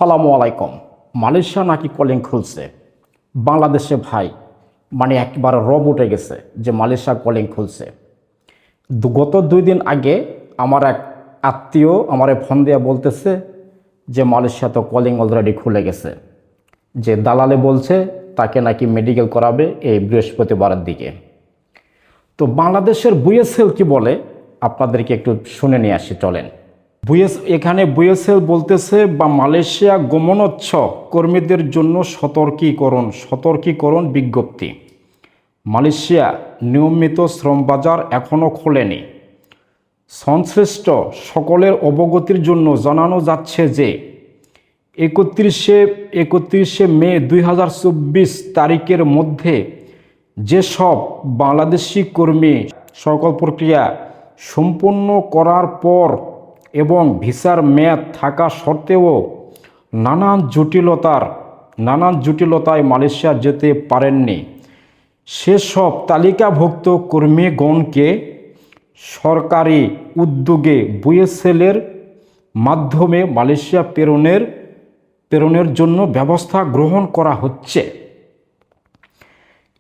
সালামু আলাইকুম। মালয়েশিয়া নাকি কলিং খুলছে বাংলাদেশে ভাই, মানে একবার রব উঠে গেছে যে মালয়েশিয়া কলিং খুলছে। গত 2 দিন আগে আমার এক আত্মীয় আমারে ফোন দিয়ে বলতেছে যে মালয়েশিয়া তো কলিং অলরেডি খুলে গেছে, যে দালালে বলছে তাকে নাকি মেডিকেল করাবে এই বৃহস্পতিবারের দিকে। তো বাংলাদেশের বুয়েসেল কি বলে আপনাদেরকে একটু শুনে নিয়ে আসি, চলেন। এখানে বুয়েসেল বলতেছে বা মালয়েশিয়া গমনোচ্ছব কর্মীদের জন্য সতর্কীকরণ বিজ্ঞপ্তি। মালয়েশিয়া নিয়মিত শ্রম বাজার এখনও খোলেনি। সংশ্লিষ্ট সকলের অবগতির জন্য জানানো যাচ্ছে যে 31শে মে 2024 তারিখের মধ্যে যেসব বাংলাদেশি কর্মী সকল প্রক্রিয়া সম্পন্ন করার পর এবং ভিসার মেয়াদ থাকা সত্ত্বেও নানান জটিলতায় মালয়েশিয়া যেতে পারেননি, সেসব তালিকাভুক্ত কর্মীগণকে সরকারি উদ্যোগে বুয়েসেলের মাধ্যমে মালয়েশিয়া প্রেরণের জন্য ব্যবস্থা গ্রহণ করা হচ্ছে।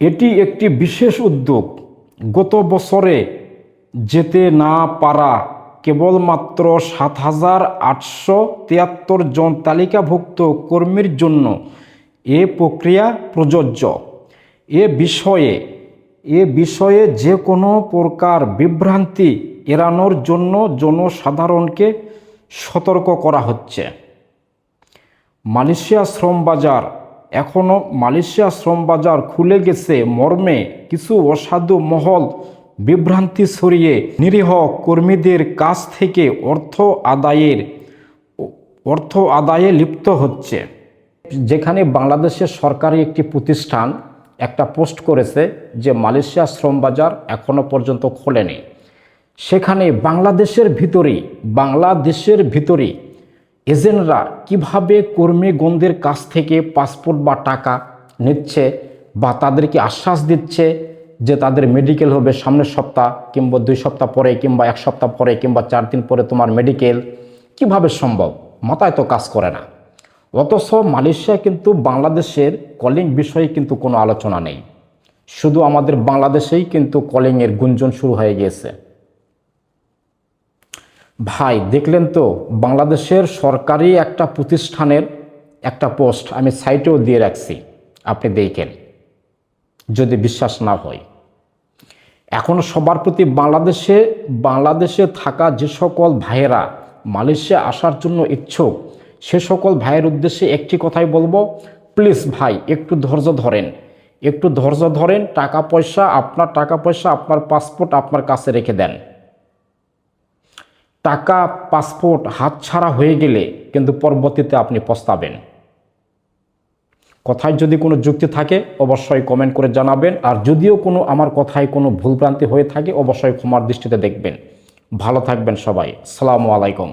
এটি একটি বিশেষ উদ্যোগ। গত বছরে যেতে না পারা কেবলমাত্র 7,873 জন তালিকাভুক্ত কর্মীর জন্য এ প্রক্রিয়া প্রযোজ্য। এ বিষয়ে যে কোনো প্রকার বিভ্রান্তি এড়ানোর জন্য জনসাধারণকে সতর্ক করা হচ্ছে। মালয়েশিয়া শ্রম বাজার খুলে গেছে মর্মে কিছু অসাধু মহল বিভ্রান্তি ছড়িয়ে নিরীহ কর্মীদের কাছ থেকে অর্থ আদায়ে লিপ্ত হচ্ছে। যেখানে বাংলাদেশের সরকারি একটি প্রতিষ্ঠান একটা পোস্ট করেছে যে মালয়েশিয়া শ্রম বাজার এখনো পর্যন্ত খোলেনি, সেখানে বাংলাদেশের ভিতরে এজেন্টরা কিভাবে কর্মীগণদের কাছ থেকে পাসপোর্ট বা টাকা নিচ্ছে বা তাদেরকে আশ্বাস দিচ্ছে যে তাদের মেডিকেল হবে সামনের সপ্তাহ কিংবা 2 সপ্তাহ পরে কিংবা 1 সপ্তাহ পরে কিংবা 4 দিন পরে তোমার মেডিকেল, কিভাবে সম্ভব? মাথায় তো কাজ করে না। অথচ মালয়েশিয়া কিন্তু বাংলাদেশের কলিং বিষয়ে কিন্তু কোনো আলোচনা নেই, শুধু আমাদের বাংলাদেশেই কিন্তু কলিংয়ের গুঞ্জন শুরু হয়ে গিয়েছে। ভাই দেখলেন তো, বাংলাদেশের সরকারি একটা প্রতিষ্ঠানের একটা পোস্ট আমি সাইটেও দিয়ে রাখছি, আপনি দেখেন যদি বিশ্বাস না হয়। এখন সবার প্রতি বাংলাদেশে থাকা যে সকল ভাইয়েরা মালয়েশিয়া আসার জন্য ইচ্ছুক সে সকল ভাইয়ের উদ্দেশ্যে একটি কথাই বলবো, প্লিজ ভাই একটু ধৈর্য ধরেন, টাকা পয়সা আপনার পাসপোর্ট আপনার কাছে রেখে দেন। টাকা পাসপোর্ট হাতছাড়া হয়ে গেলে কিন্তু পরবর্তীতে আপনি পস্তাবেন। কথায় যদি কোনো যুক্তি থাকে অবশ্যই কমেন্ট করে জানাবেন, আর যদিও আমার কথায় কোনো ভুলভ্রান্তি হয়ে থাকে অবশ্যই ক্ষমার দৃষ্টিতে দেখবেন। ভালো থাকবেন সবাই। আসসালামু আলাইকুম।